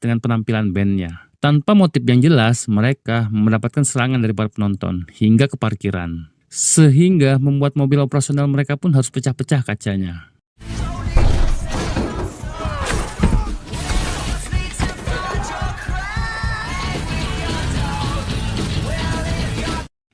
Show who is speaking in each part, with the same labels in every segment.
Speaker 1: dengan penampilan bandnya. Tanpa motif yang jelas, mereka mendapatkan serangan dari para penonton hingga ke parkiran. Sehingga membuat mobil operasional mereka pun harus pecah-pecah kacanya.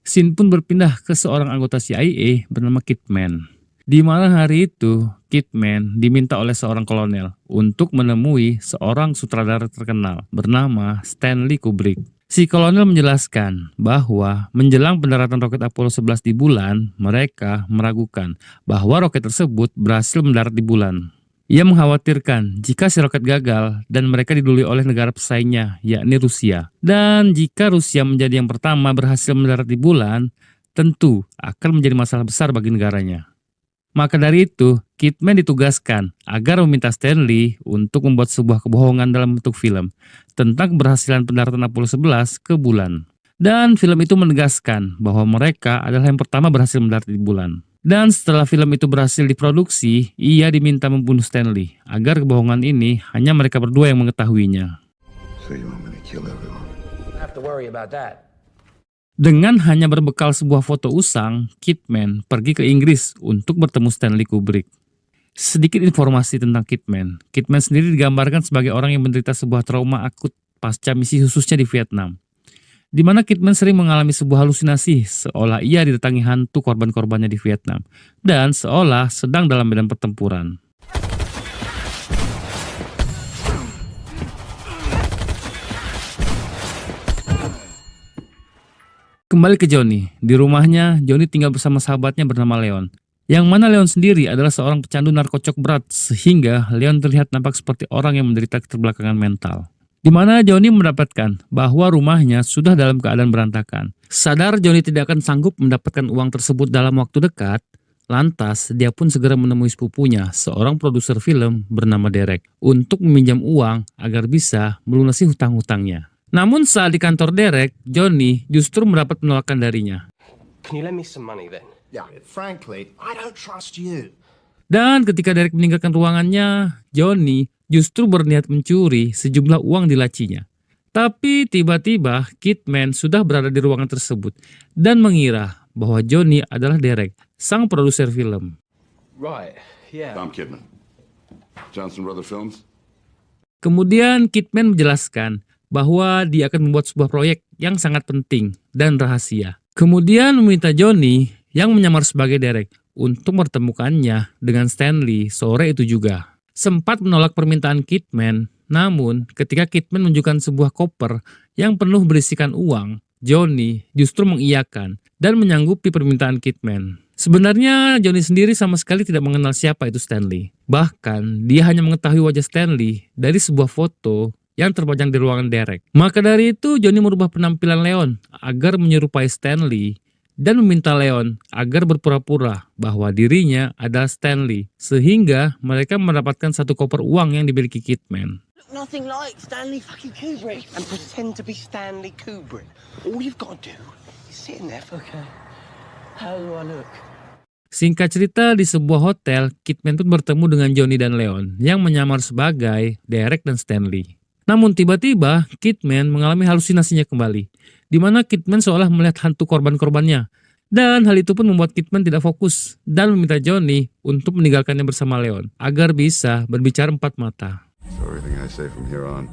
Speaker 1: Scene pun berpindah ke seorang anggota CIA bernama Kidman. Di mana hari itu, Kidman diminta oleh seorang kolonel untuk menemui seorang sutradara terkenal bernama Stanley Kubrick. Si kolonel menjelaskan bahwa menjelang pendaratan roket Apollo 11 di bulan, mereka meragukan bahwa roket tersebut berhasil mendarat di bulan. Ia mengkhawatirkan jika si roket gagal dan mereka didului oleh negara pesaingnya, yakni Rusia. Dan jika Rusia menjadi yang pertama berhasil mendarat di bulan, tentu akan menjadi masalah besar bagi negaranya. Maka dari itu, Kidman ditugaskan agar meminta Stanley untuk membuat sebuah kebohongan dalam bentuk film tentang keberhasilan pendaratan Apollo 11 ke bulan. Dan film itu menegaskan bahwa mereka adalah yang pertama berhasil mendarat di bulan. Dan setelah film itu berhasil diproduksi, ia diminta membunuh Stanley agar kebohongan ini hanya mereka berdua yang mengetahuinya.
Speaker 2: So you want me to kill everyone?
Speaker 3: I have to worry about that.
Speaker 1: Dengan hanya berbekal sebuah foto usang, Kidman pergi ke Inggris untuk bertemu Stanley Kubrick. Sedikit informasi tentang Kidman. Kidman sendiri digambarkan sebagai orang yang menderita sebuah trauma akut pasca misi khususnya di Vietnam, di mana Kidman sering mengalami sebuah halusinasi seolah ia didatangi hantu korban-korbannya di Vietnam dan seolah sedang dalam medan pertempuran. Kembali ke Johnny. Di rumahnya, Johnny tinggal bersama sahabatnya bernama Leon. Yang mana Leon sendiri adalah seorang pecandu narkotik berat, sehingga Leon terlihat nampak seperti orang yang menderita keterbelakangan mental. Di mana Johnny mendapatkan bahwa rumahnya sudah dalam keadaan berantakan. Sadar Johnny tidak akan sanggup mendapatkan uang tersebut dalam waktu dekat, lantas dia pun segera menemui sepupunya, seorang produser film bernama Derek, untuk meminjam uang agar bisa melunasi hutang-hutangnya. Namun saat di kantor Derek, Johnny justru mendapat penolakan darinya.
Speaker 3: Can you lend me some money then?
Speaker 2: Yeah, frankly, I don't trust you.
Speaker 1: Dan ketika Derek meninggalkan ruangannya, Johnny justru berniat mencuri sejumlah uang di lacinya. Tapi tiba-tiba Kidman sudah berada di ruangan tersebut dan mengira bahwa Johnny adalah Derek, sang produser film.
Speaker 3: Right, yeah.
Speaker 2: Tom Kidman. Johnson Brothers Films.
Speaker 1: Kemudian Kidman menjelaskan bahwa dia akan membuat sebuah proyek yang sangat penting dan rahasia. Kemudian meminta Johnny yang menyamar sebagai Derek untuk mempertemukannya dengan Stanley sore itu juga. Sempat menolak permintaan Kidman, namun ketika Kidman menunjukkan sebuah koper yang penuh berisikan uang, Johnny justru mengiyakan dan menyanggupi permintaan Kidman. Sebenarnya Johnny sendiri sama sekali tidak mengenal siapa itu Stanley. Bahkan dia hanya mengetahui wajah Stanley dari sebuah foto yang terpajang di ruangan Derek. Maka dari itu Johnny merubah penampilan Leon agar menyerupai Stanley dan meminta Leon agar berpura-pura bahwa dirinya adalah Stanley, sehingga mereka mendapatkan satu koper uang yang dimiliki Kidman.
Speaker 3: Nothing like Stanley fucking Kubrick. And pretend to be Stanley Kubrick. All you've got to do is sit in there for... Okay. How do I look?
Speaker 1: Singkat cerita, di sebuah hotel, Kidman pun bertemu dengan Johnny dan Leon yang menyamar sebagai Derek dan Stanley. Namun tiba-tiba Kidman mengalami halusinasinya kembali, di mana Kidman seolah melihat hantu korban-korbannya. Dan hal itu pun membuat Kidman tidak fokus dan meminta Johnny untuk meninggalkannya bersama Leon agar bisa berbicara empat mata.
Speaker 2: So everything I say from here on.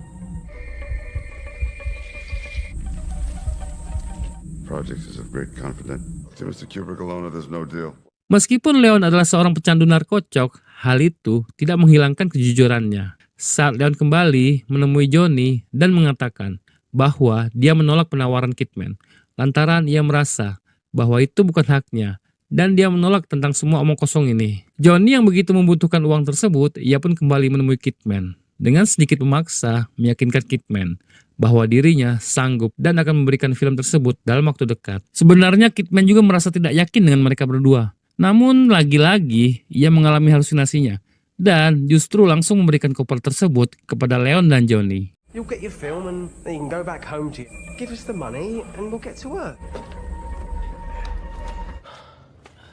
Speaker 2: Project is of great confidence. To Mr. Kubrick alone, there's no deal.
Speaker 1: Meskipun Leon adalah seorang pecandu narkotik, hal itu tidak menghilangkan kejujurannya. Saat Leon kembali menemui Johnny dan mengatakan bahwa dia menolak penawaran Kidman, lantaran ia merasa bahwa itu bukan haknya dan dia menolak tentang semua omong kosong ini. Johnny yang begitu membutuhkan uang tersebut, ia pun kembali menemui Kidman dengan sedikit memaksa meyakinkan Kidman bahwa dirinya sanggup dan akan memberikan film tersebut dalam waktu dekat. Sebenarnya Kidman juga merasa tidak yakin dengan mereka berdua. Namun lagi-lagi ia mengalami halusinasinya dan justru langsung memberikan koper tersebut kepada Leon dan Johnny.
Speaker 3: You'll get your film and then you can go back home to you. Give us the money and we'll get to work.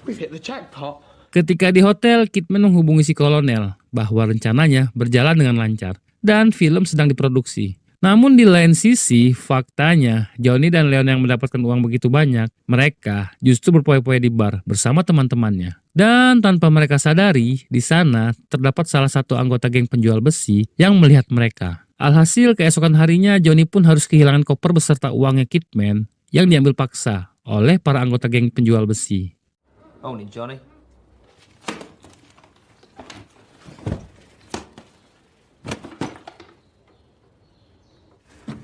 Speaker 3: We've hit the jackpot.
Speaker 1: Ketika di hotel, Kidman menghubungi si kolonel bahwa rencananya berjalan dengan lancar dan film sedang diproduksi. Namun di lain sisi, faktanya Johnny dan Leon yang mendapatkan uang begitu banyak, mereka justru berpoya-poya di bar bersama teman-temannya. Dan tanpa mereka sadari, di sana terdapat salah satu anggota geng penjual besi yang melihat mereka. Alhasil keesokan harinya Johnny pun harus kehilangan koper beserta uangnya Kidman yang diambil paksa oleh para anggota geng penjual besi.
Speaker 4: Morning, Johnny.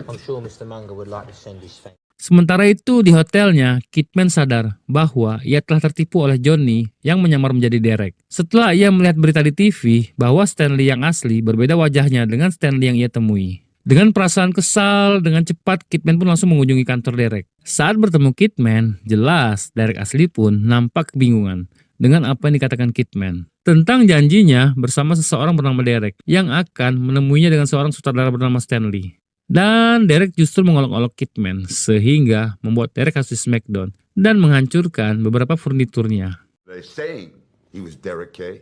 Speaker 4: I'm sure Mr. Munger would like to send his thanks.
Speaker 1: Sementara itu di hotelnya, Kidman sadar bahwa ia telah tertipu oleh Johnny yang menyamar menjadi Derek. Setelah ia melihat berita di TV bahwa Stanley yang asli berbeda wajahnya dengan Stanley yang ia temui. Dengan perasaan kesal, dengan cepat Kidman pun langsung mengunjungi kantor Derek. Saat bertemu Kidman, jelas Derek asli pun nampak kebingungan dengan apa yang dikatakan Kidman tentang janjinya bersama seseorang bernama Derek yang akan menemuinya dengan seorang sutradara bernama Stanley. Dan Derek justru mengolok-olok Kidman sehingga membuat Derek harus di smackdown dan menghancurkan beberapa furniturnya.
Speaker 2: They saying he was Derek Kay.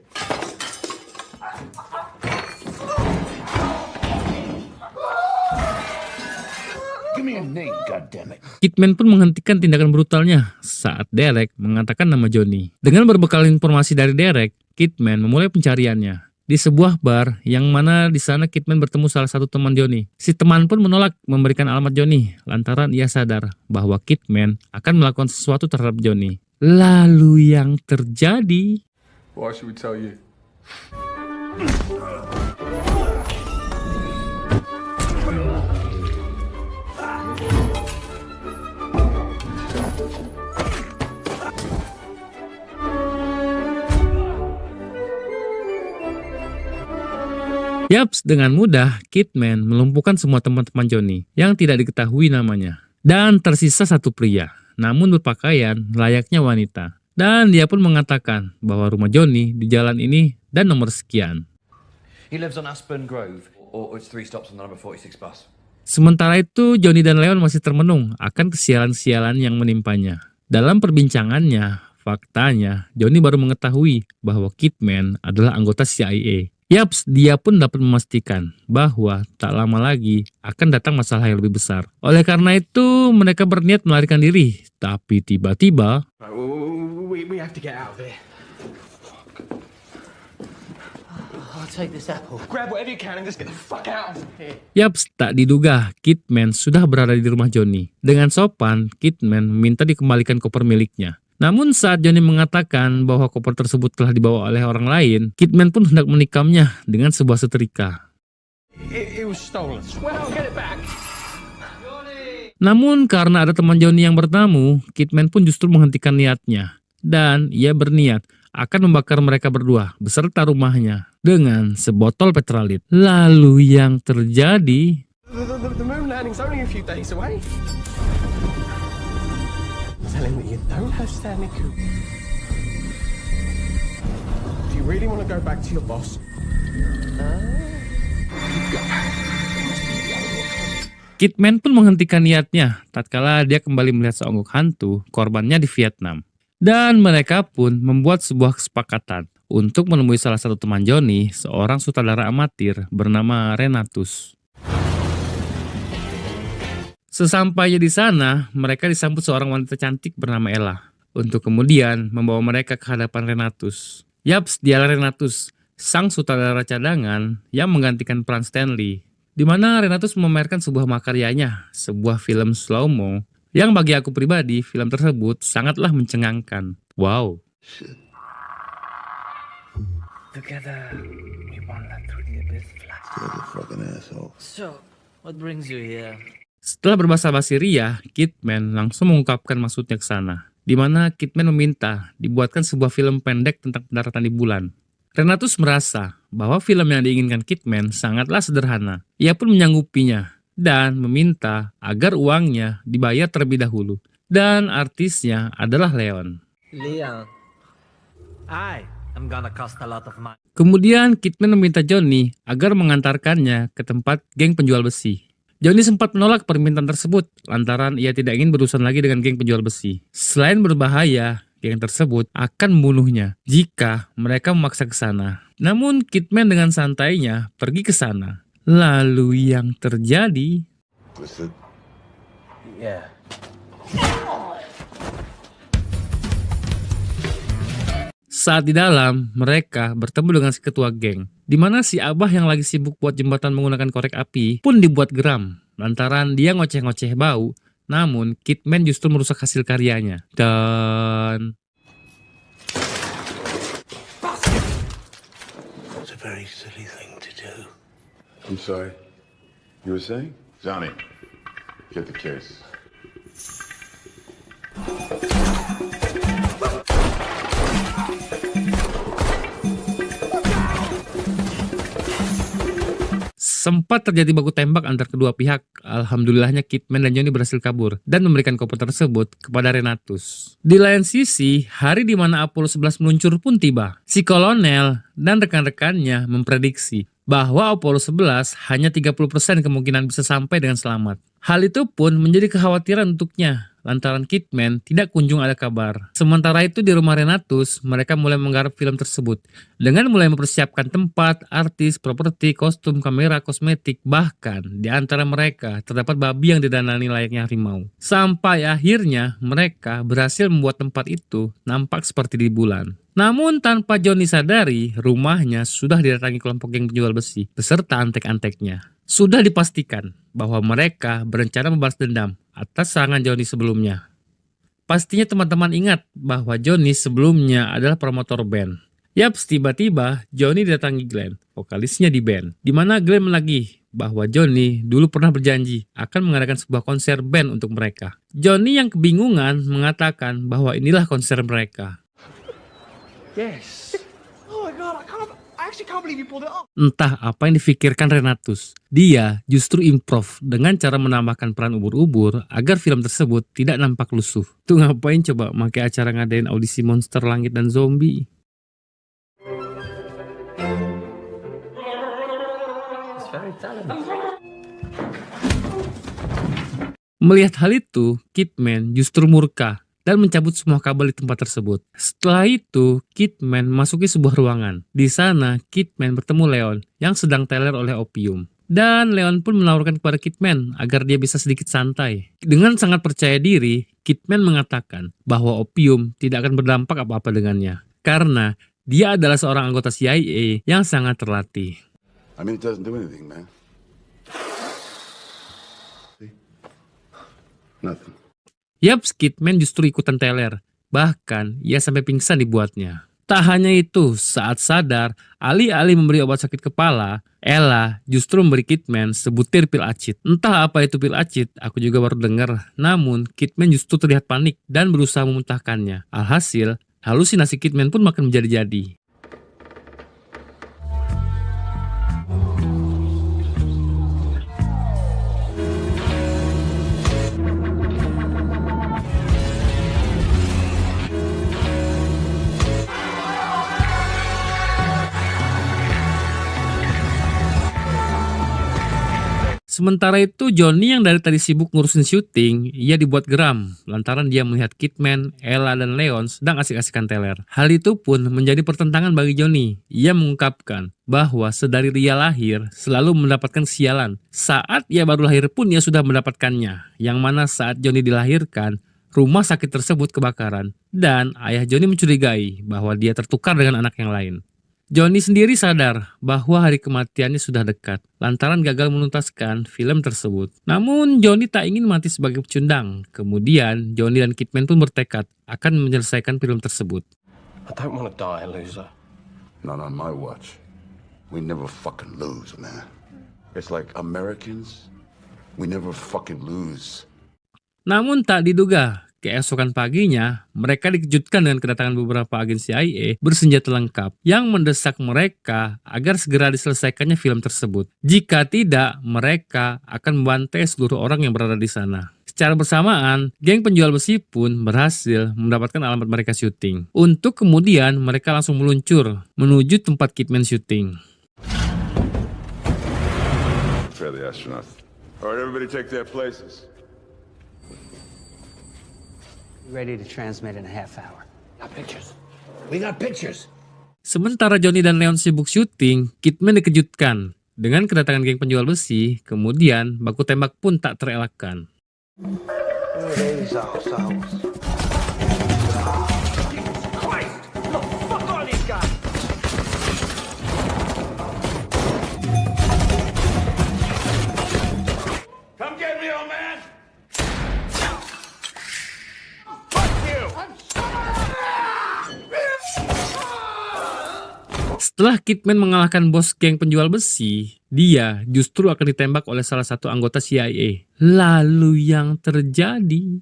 Speaker 2: Give me a name, goddammit.
Speaker 1: Kidman pun menghentikan tindakan brutalnya saat Derek mengatakan nama Johnny. Dengan berbekal informasi dari Derek, Kidman memulai pencariannya di sebuah bar yang mana di sana Kidman bertemu salah satu teman Johnny. Si teman pun menolak memberikan alamat Johnny lantaran ia sadar bahwa Kidman akan melakukan sesuatu terhadap Johnny. Lalu yang terjadi,
Speaker 5: Why should we tell you?
Speaker 1: yaps, dengan mudah Kidman melumpuhkan semua teman-teman Johnny yang tidak diketahui namanya. Dan tersisa satu pria, namun berpakaian layaknya wanita. Dan dia pun mengatakan bahwa rumah Johnny di jalan ini dan nomor sekian.
Speaker 6: He lives on Aspen Grove, or it's 3 stops on the number 46 bus.
Speaker 1: Sementara itu Johnny dan Leon masih termenung akan kesialan-sialan yang menimpanya. Dalam perbincangannya, faktanya Johnny baru mengetahui bahwa Kidman adalah anggota CIA. Yaps, dia pun dapat memastikan bahwa tak lama lagi akan datang masalah yang lebih besar. Oleh karena itu, mereka berniat melarikan diri. Tapi tiba-tiba,
Speaker 3: Right, we have to get out of here.
Speaker 4: I'll take this apple.
Speaker 3: Grab whatever you can and just get the fuck out of here.
Speaker 1: yaps, tak diduga Kidman sudah berada di rumah Johnny. Dengan sopan, Kidman meminta dikembalikan koper miliknya. Namun saat Johnny mengatakan bahwa koper tersebut telah dibawa oleh orang lain, Kidman pun hendak menikamnya dengan sebuah setrika.
Speaker 3: It was stolen. Swear I'll get it back.
Speaker 1: Namun karena ada teman Johnny yang bertamu, Kidman pun justru menghentikan niatnya. Dan ia berniat akan membakar mereka berdua beserta rumahnya dengan sebotol petralit. Lalu yang terjadi,
Speaker 3: The moon landing's only a few days away. Tell him that you don't have Stanley Kubrick. Do you really want to go back to your boss?
Speaker 1: Kidman pun menghentikan niatnya tatkala dia kembali melihat seonggok hantu korbannya di Vietnam. Dan mereka pun membuat sebuah kesepakatan untuk menemui salah satu teman Johnny, seorang sutradara amatir bernama Renatus. Sesampainya di sana, mereka disambut seorang wanita cantik bernama Ella untuk kemudian membawa mereka ke hadapan Renatus. Yaps, dialah Renatus, sang sutradara cadangan yang menggantikan peran Stanley, di mana Renatus memamerkan sebuah makaryanya, sebuah film slow-mo yang bagi aku pribadi film tersebut sangatlah mencengangkan. Wow.
Speaker 4: Together, we won that through the abyss flat.
Speaker 2: You're a fucking asshole.
Speaker 4: So, what brings you here?
Speaker 1: Setelah berbahasa basi ria, Kidman langsung mengungkapkan maksudnya ke sana, di mana Kidman meminta dibuatkan sebuah film pendek tentang pendaratan di bulan. Renatus merasa bahwa film yang diinginkan Kidman sangatlah sederhana. Ia pun menyanggupinya dan meminta agar uangnya dibayar terlebih dahulu. Dan artisnya adalah Leon.
Speaker 4: Leon. I'm gonna cost a lot of money.
Speaker 1: Kemudian Kidman meminta Johnny agar mengantarkannya ke tempat geng penjual besi. Johnny sempat menolak permintaan tersebut lantaran ia tidak ingin berurusan lagi dengan geng penjual besi. Selain berbahaya, geng tersebut akan membunuhnya jika mereka memaksa ke sana. Namun Kidman dengan santainya pergi ke sana. Lalu yang terjadi,
Speaker 2: Listen.
Speaker 3: Yeah.
Speaker 1: saat di dalam, mereka bertemu dengan si ketua geng, di mana si Abah yang lagi sibuk buat jembatan menggunakan korek api pun dibuat geram lantaran dia ngoceh-ngoceh bau. Namun Kidman justru merusak hasil karyanya. Dan
Speaker 3: It's a very silly thing to do.
Speaker 2: I'm sorry. You were saying? Johnny, get the case.
Speaker 1: sempat terjadi baku tembak antar kedua pihak. Alhamdulillahnya Kidman dan Johnny berhasil kabur dan memberikan koper tersebut kepada Renatus. Di lain sisi, hari di mana Apollo 11 meluncur pun tiba. Si kolonel dan rekan-rekannya memprediksi bahwa Apollo 11 hanya 30% kemungkinan bisa sampai dengan selamat. Hal itu pun menjadi kekhawatiran untuknya, lantaran Kidman tidak kunjung ada kabar. Sementara itu di rumah Renatus, mereka mulai menggarap film tersebut dengan mulai mempersiapkan tempat, artis, properti, kostum, kamera, kosmetik, bahkan di antara mereka terdapat babi yang didandani layaknya harimau. Sampai akhirnya mereka berhasil membuat tempat itu nampak seperti di bulan. Namun tanpa Johnny sadari, rumahnya sudah didatangi kelompok geng penjual besi beserta antek-anteknya. Sudah dipastikan bahwa mereka berencana membalas dendam atas serangan Johnny sebelumnya. Pastinya teman-teman ingat bahwa Johnny sebelumnya adalah promotor band. Yaps, tiba-tiba Johnny didatangi Glenn, vokalisnya di band. Di mana Glenn menagih bahwa Johnny dulu pernah berjanji akan mengadakan sebuah konser band untuk mereka. Johnny yang kebingungan mengatakan bahwa inilah konser mereka.
Speaker 3: Yes.
Speaker 5: Oh my god, I actually can't believe you pulled it off.
Speaker 1: Entah apa yang difikirkan Renatus. Dia justru improv dengan cara menambahkan peran ubur-ubur agar film tersebut tidak nampak lusuh. Tuh ngapain coba pakai acara ngadain audisi monster langit dan zombie?
Speaker 3: It's very talented.
Speaker 1: Melihat hal itu, Kidman justru murka dan mencabut semua kabel di tempat tersebut. Setelah itu, Kidman memasuki sebuah ruangan. Di sana, Kidman bertemu Leon yang sedang teler oleh opium. Dan Leon pun menawarkan kepada Kidman agar dia bisa sedikit santai. Dengan sangat percaya diri, Kidman mengatakan bahwa opium tidak akan berdampak apa-apa dengannya. Karena dia adalah seorang anggota CIA yang sangat terlatih.
Speaker 2: I mean, it doesn't do anything, man. See? Nothing.
Speaker 1: Yaps, Kidman justru ikutan teler. Bahkan, ia sampai pingsan dibuatnya. Tak hanya itu, saat sadar, alih-alih memberi obat sakit kepala, Ella justru memberi Kidman sebutir pil acid. Entah apa itu pil acid, aku juga baru dengar. Namun, Kidman justru terlihat panik dan berusaha memuntahkannya. Alhasil, halusinasi Kidman pun makin menjadi-jadi. Sementara itu, Johnny yang dari tadi sibuk ngurusin syuting, ia dibuat geram lantaran dia melihat Kidman, Ella, dan Leon sedang asik-asikan teler. Hal itu pun menjadi pertentangan bagi Johnny. Ia mengungkapkan bahwa sedari dia lahir selalu mendapatkan sialan. Saat ia baru lahir pun ia sudah mendapatkannya. Yang mana saat Johnny dilahirkan, rumah sakit tersebut kebakaran dan ayah Johnny mencurigai bahwa dia tertukar dengan anak yang lain. Johnny sendiri sadar bahwa hari kematiannya sudah dekat, lantaran gagal menuntaskan film tersebut. Namun Johnny tak ingin mati sebagai pecundang. Kemudian Johnny dan Kidman pun bertekad akan menyelesaikan film tersebut.
Speaker 3: I don't want to die a loser.
Speaker 2: Not on my watch. We never fucking lose, man. It's like Americans, we never fucking lose.
Speaker 1: Namun tak diduga, keesokan paginya, mereka dikejutkan dengan kedatangan beberapa agen CIA bersenjata lengkap yang mendesak mereka agar segera diselesaikannya film tersebut. Jika tidak, mereka akan membantai seluruh orang yang berada di sana. Secara bersamaan, geng penjual besi pun berhasil mendapatkan alamat mereka syuting. Untuk kemudian mereka langsung meluncur menuju tempat Kidman syuting.
Speaker 2: Fair the astronauts. All right, everybody take their places.
Speaker 7: Ready to transmit in a half hour.
Speaker 3: Got pictures. We got pictures.
Speaker 1: Sementara Johnny dan Leon sibuk syuting, Kidman dikejutkan Dengan kedatangan geng penjual besi, kemudian baku tembak pun tak terelakkan.
Speaker 2: Come get me, old man!
Speaker 1: Setelah Kidman mengalahkan bos geng penjual besi, dia justru akan ditembak oleh salah satu anggota CIA. Lalu yang terjadi?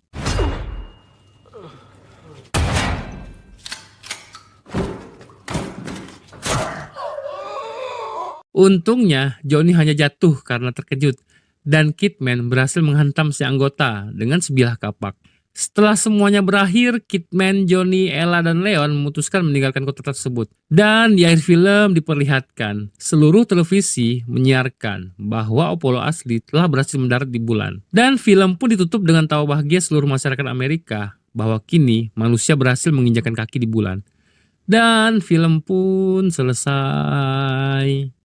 Speaker 1: Untungnya, Johnny hanya jatuh karena terkejut, dan Kidman berhasil menghantam si anggota dengan sebilah kapak. Setelah semuanya berakhir, Kidman, Johnny, Ella, dan Leon memutuskan meninggalkan kota tersebut. Dan di akhir film diperlihatkan, seluruh televisi menyiarkan bahwa Apollo asli telah berhasil mendarat di bulan. Dan film pun ditutup dengan tawa bahagia seluruh masyarakat Amerika bahwa kini manusia berhasil menginjakan kaki di bulan. Dan film pun selesai.